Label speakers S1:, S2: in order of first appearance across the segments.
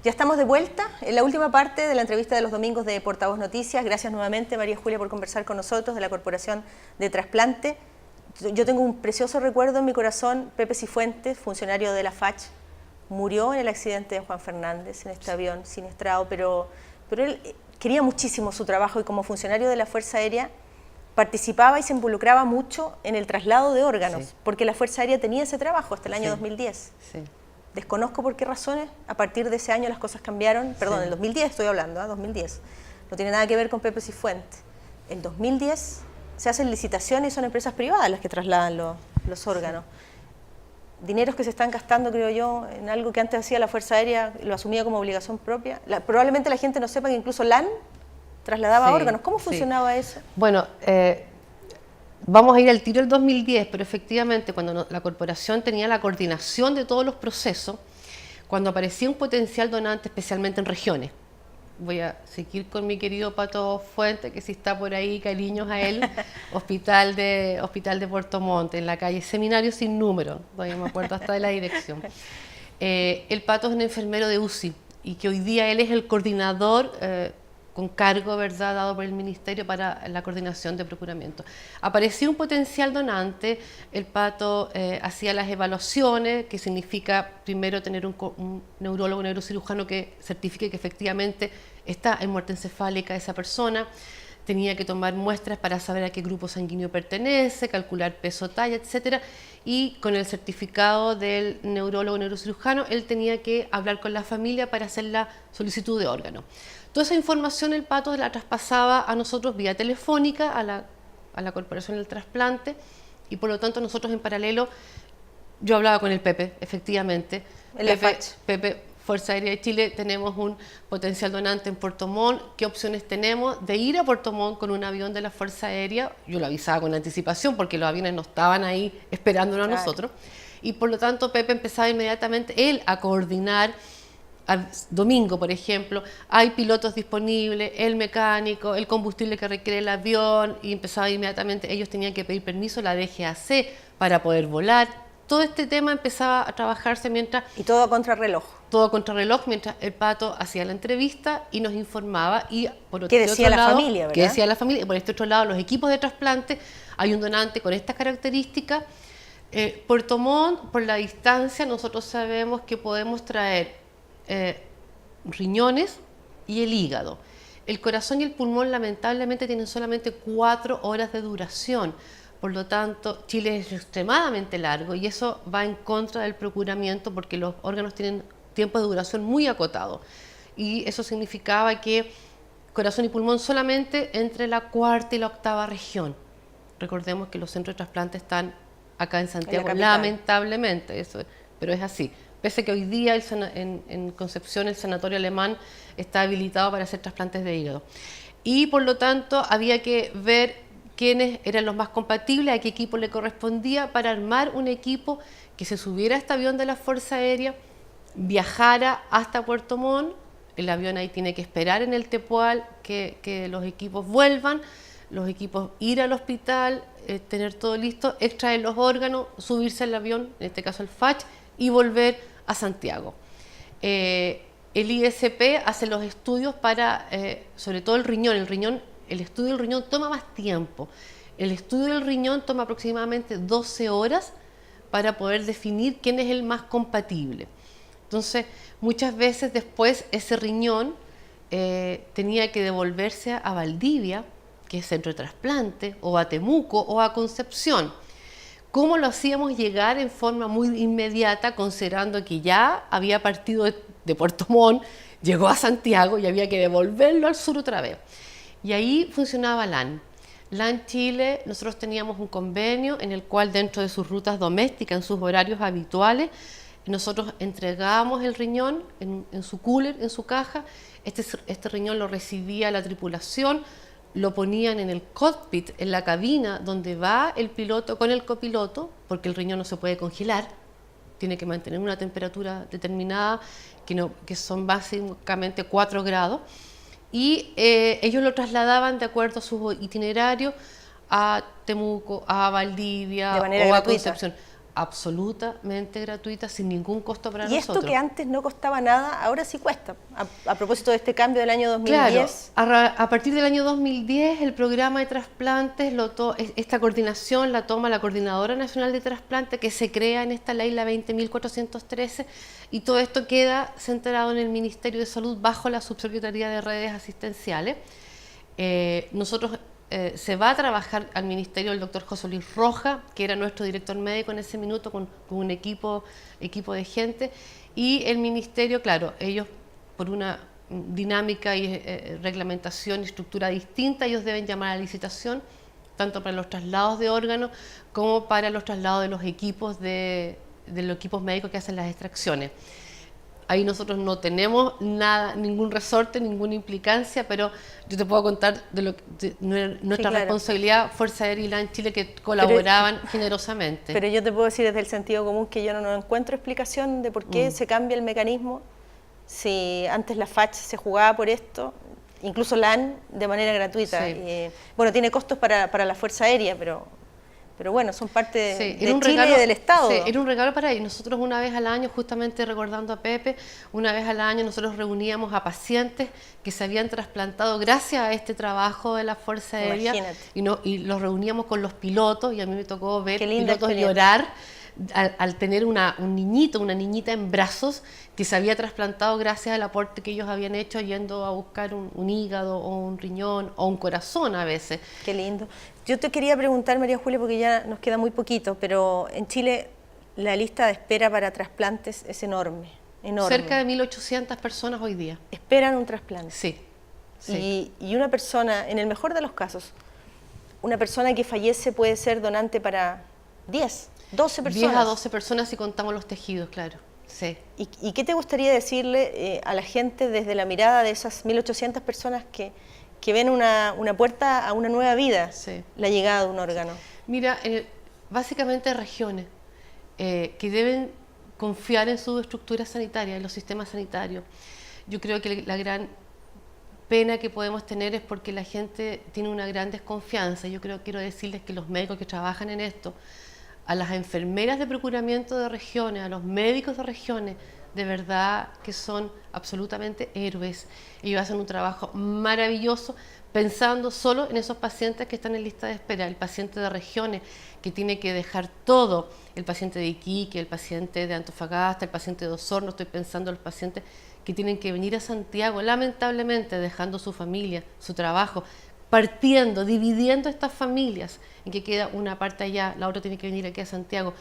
S1: Ya estamos de vuelta en la última parte de la entrevista de los domingos de Portavoz Noticias. Gracias nuevamente, María Julia, por conversar con nosotros de la Corporación de Trasplante. Yo tengo un precioso recuerdo en mi corazón. Pepe Cifuentes, funcionario de la FACH, murió en el accidente de Juan Fernández, en este avión siniestrado, pero él quería muchísimo su trabajo y como funcionario de la Fuerza Aérea participaba y se involucraba mucho en el traslado de órganos, porque la Fuerza Aérea tenía ese trabajo hasta el año 2010. Desconozco por qué razones, a partir de ese año las cosas cambiaron, perdón, en el 2010 estoy hablando, 2010, no tiene nada que ver con Pepe Cifuentes. En 2010 se hacen licitaciones y son empresas privadas las que trasladan los órganos. Dineros que se están gastando, creo yo, en algo que antes hacía la Fuerza Aérea, lo asumía como obligación propia. Probablemente la gente no sepa que incluso LAN trasladaba órganos. ¿Cómo funcionaba eso?
S2: Bueno, vamos a ir al tiro del 2010, pero efectivamente cuando la corporación tenía la coordinación de todos los procesos, cuando aparecía un potencial donante, especialmente en regiones. Voy a seguir con mi querido Pato Fuente, que si está por ahí, cariños a él, Hospital de Puerto Montt, en la calle Seminario Sin Número, todavía me acuerdo hasta de la dirección. El Pato es un enfermero de UCI y que hoy día él es el coordinador con cargo, ¿verdad?, dado por el Ministerio para la coordinación de procuramiento. Apareció un potencial donante, el Pato hacía las evaluaciones, que significa primero tener un neurólogo, un neurocirujano que certifique que efectivamente está en muerte encefálica esa persona, tenía que tomar muestras para saber a qué grupo sanguíneo pertenece, calcular peso, talla, etcétera, y con el certificado del neurólogo, neurocirujano, él tenía que hablar con la familia para hacer la solicitud de órgano. Toda esa información el Pato la traspasaba a nosotros vía telefónica, a la Corporación del Trasplante, y por lo tanto nosotros en paralelo, yo hablaba con el Pepe, efectivamente. Pepe, Fuerza Aérea de Chile, tenemos un potencial donante en Puerto Montt, ¿qué opciones tenemos de ir a Puerto Montt con un avión de la Fuerza Aérea? Yo lo avisaba con anticipación porque los aviones no estaban ahí esperándonos a nosotros, y por lo tanto Pepe empezaba inmediatamente él a coordinar. Domingo, por ejemplo, hay pilotos disponibles, el mecánico, el combustible que requiere el avión, y empezaba inmediatamente, ellos tenían que pedir permiso a la DGAC para poder volar. Todo este tema empezaba a trabajarse mientras...
S1: Y todo a contrarreloj.
S2: Todo a contrarreloj, mientras el Pato hacía la entrevista y nos informaba. Y por
S1: ¿Qué decía la familia, verdad?
S2: ¿Qué decía la familia? Y por este otro lado, los equipos de trasplante, hay un donante con estas características. Puerto Montt, por la distancia, nosotros sabemos que podemos traer riñones y el hígado. El corazón y el pulmón lamentablemente tienen solamente 4 horas de duración, por lo tanto Chile es extremadamente largo y eso va en contra del procuramiento porque los órganos tienen tiempo de duración muy acotado, y eso significaba que corazón y pulmón solamente entre la 4ª y la 8ª región. Recordemos que los centros de trasplante están acá en Santiago, lamentablemente, pero es así. Pese que hoy día en Concepción el sanatorio alemán está habilitado para hacer trasplantes de hígado. Y por lo tanto había que ver quiénes eran los más compatibles, a qué equipo le correspondía para armar un equipo que se subiera a este avión de la Fuerza Aérea, viajara hasta Puerto Montt, el avión ahí tiene que esperar en el Tepual que los equipos vuelvan, los equipos ir al hospital, tener todo listo, extraer los órganos, subirse al avión, en este caso el FACH, y volver a Santiago. El ISP hace los estudios para, sobre todo el riñón, el estudio del riñón toma más tiempo. El estudio del riñón toma aproximadamente 12 horas para poder definir quién es el más compatible. Entonces, muchas veces después ese riñón tenía que devolverse a Valdivia, que es centro de trasplante, o a Temuco, o a Concepción. ¿Cómo lo hacíamos llegar en forma muy inmediata, considerando que ya había partido de Puerto Montt, llegó a Santiago y había que devolverlo al sur otra vez? Y ahí funcionaba LAN. LAN Chile, nosotros teníamos un convenio en el cual dentro de sus rutas domésticas, en sus horarios habituales, nosotros entregábamos el riñón en su cooler, en su caja. Este riñón lo recibía la tripulación, lo ponían en el cockpit, en la cabina donde va el piloto con el copiloto, porque el riñón no se puede congelar, tiene que mantener una temperatura determinada, que son básicamente 4 grados, y ellos lo trasladaban de acuerdo a su itinerario a Temuco, a Valdivia o a Concepción. absolutamente gratuita, sin ningún costo para
S1: y
S2: nosotros.
S1: Esto que antes no costaba nada, ahora sí cuesta. A propósito de este cambio del año 2010.
S2: Claro, a partir del año 2010 el programa de trasplantes, esta coordinación la toma la Coordinadora Nacional de Trasplante, que se crea en esta ley, la 20.413, y todo esto queda centrado en el Ministerio de Salud bajo la Subsecretaría de Redes Asistenciales. Nosotros se va a trabajar al ministerio el doctor José Luis Roja, que era nuestro director médico en ese minuto, con un equipo de gente, y el ministerio, claro, ellos por una dinámica y reglamentación y estructura distinta, ellos deben llamar a licitación, tanto para los traslados de órganos como para los traslados de los equipos de los equipos médicos que hacen las extracciones. Ahí nosotros no tenemos nada, ningún resorte, ninguna implicancia, pero yo te puedo contar de nuestra responsabilidad, Fuerza Aérea y LAN Chile, que colaboraban generosamente.
S1: Pero yo te puedo decir desde el sentido común que yo no encuentro explicación de por qué se cambia el mecanismo. Si antes la FACH se jugaba por esto, incluso LAN de manera gratuita.
S2: Sí.
S1: Bueno, tiene costos para la Fuerza Aérea, pero bueno, son parte de Chile
S2: regalo,
S1: y del Estado.
S2: Sí, era un regalo para ellos. Nosotros una vez al año, justamente recordando a Pepe, una vez al año nosotros reuníamos a pacientes que se habían trasplantado gracias a este trabajo de la Fuerza Aérea. Y los reuníamos con los pilotos, y a mí me tocó ver pilotos llorar al tener un niñito, una niñita en brazos que se había trasplantado gracias al aporte que ellos habían hecho yendo a buscar un hígado o un riñón o un corazón a veces.
S1: Qué lindo. Yo te quería preguntar, María Julia, porque ya nos queda muy poquito, pero en Chile la lista de espera para trasplantes es enorme, enorme.
S2: Cerca de 1.800 personas hoy día.
S1: ¿Esperan un trasplante?
S2: Sí.
S1: Y una persona, en el mejor de los casos, una persona que fallece puede ser donante para 10, 12 personas.
S2: 10 a 12 personas si contamos los tejidos, claro. Sí.
S1: ¿Y qué te gustaría decirle a la gente desde la mirada de esas 1.800 personas que ven una puerta a una nueva vida, la llegada de un órgano?
S2: Mira, básicamente regiones que deben confiar en su estructura sanitaria, en los sistemas sanitarios. Yo creo que la gran pena que podemos tener es porque la gente tiene una gran desconfianza. Quiero decirles que los médicos que trabajan en esto, a las enfermeras de procuramiento de regiones, a los médicos de regiones, de verdad que son absolutamente héroes. Ellos hacen un trabajo maravilloso pensando solo en esos pacientes que están en lista de espera, el paciente de regiones que tiene que dejar todo, el paciente de Iquique, el paciente de Antofagasta, el paciente de Osorno, estoy pensando en los pacientes que tienen que venir a Santiago, lamentablemente dejando su familia, su trabajo, partiendo, dividiendo estas familias, en que queda una parte allá, la otra tiene que venir aquí a Santiago,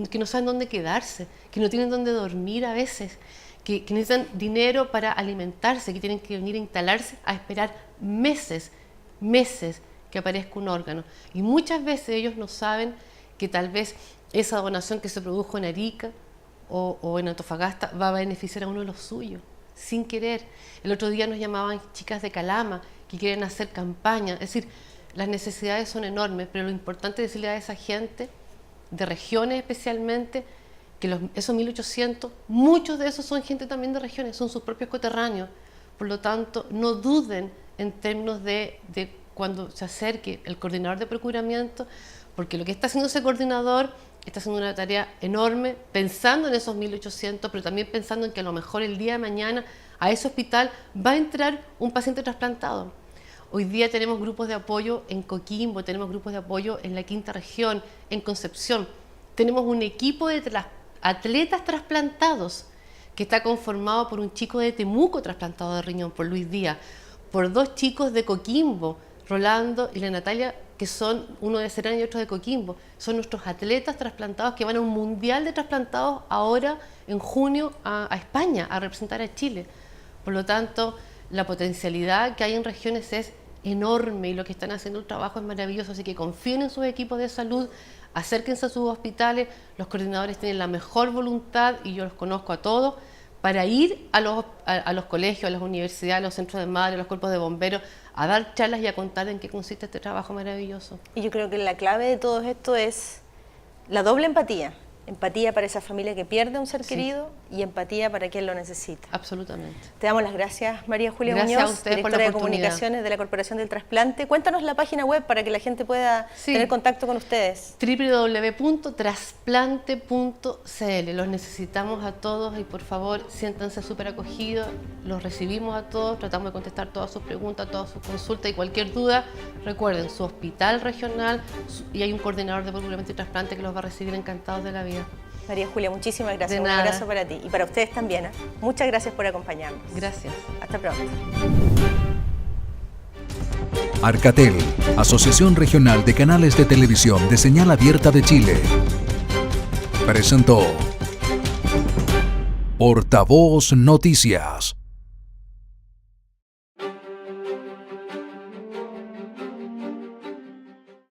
S2: que no saben dónde quedarse, que no tienen dónde dormir a veces, que necesitan dinero para alimentarse, que tienen que venir a instalarse a esperar meses que aparezca un órgano. Y muchas veces ellos no saben que tal vez esa donación que se produjo en Arica o en Antofagasta va a beneficiar a uno de los suyos, sin querer. El otro día nos llamaban chicas de Calama que quieren hacer campaña. Es decir, las necesidades son enormes, pero lo importante es decirle a esa gente de regiones especialmente, que esos 1.800, muchos de esos son gente también de regiones, son sus propios coterráneos. Por lo tanto, no duden en términos de cuando se acerque el coordinador de procuramiento, porque lo que está haciendo ese coordinador está haciendo una tarea enorme, pensando en esos 1.800, pero también pensando en que a lo mejor el día de mañana a ese hospital va a entrar un paciente trasplantado. Hoy día tenemos grupos de apoyo en Coquimbo, tenemos grupos de apoyo en la Quinta Región, en Concepción. Tenemos un equipo de atletas trasplantados que está conformado por un chico de Temuco trasplantado de riñón, por Luis Díaz, por 2 chicos de Coquimbo, Rolando y la Natalia, que son uno de Serena y otro de Coquimbo. Son nuestros atletas trasplantados que van a un mundial de trasplantados ahora en junio a España, a representar a Chile. Por lo tanto, la potencialidad que hay en regiones es enorme y lo que están haciendo el trabajo es maravilloso, así que confíen en sus equipos de salud, acérquense a sus hospitales, los coordinadores tienen la mejor voluntad y yo los conozco a todos para ir a los colegios, a las universidades, a los centros de madre, a los cuerpos de bomberos, a dar charlas y a contar en qué consiste este trabajo maravilloso.
S1: Y yo creo que la clave de todo esto es la doble empatía. Empatía para esa familia que pierde a un ser querido y empatía para quien lo necesita.
S2: Absolutamente.
S1: Te damos las gracias, María Julia
S2: Gracias
S1: Muñoz,
S2: a ustedes por la
S1: directora de
S2: oportunidad.
S1: Comunicaciones de la Corporación del Trasplante. Cuéntanos la página web para que la gente pueda tener contacto con ustedes.
S2: www.trasplante.cl. Los necesitamos a todos y por favor siéntanse súper acogidos, los recibimos a todos, tratamos de contestar todas sus preguntas, todas sus consultas y cualquier duda, recuerden, su hospital regional y hay un coordinador de procuramiento y trasplante que los va a recibir encantados de la vida.
S1: María Julia, muchísimas gracias.
S2: De
S1: Un
S2: nada.
S1: abrazo para ti y para ustedes también. Muchas gracias por acompañarnos.
S2: Gracias.
S1: Hasta pronto.
S3: Arcatel, Asociación Regional de Canales de Televisión de Señal Abierta de Chile, presentó Portavoz Noticias.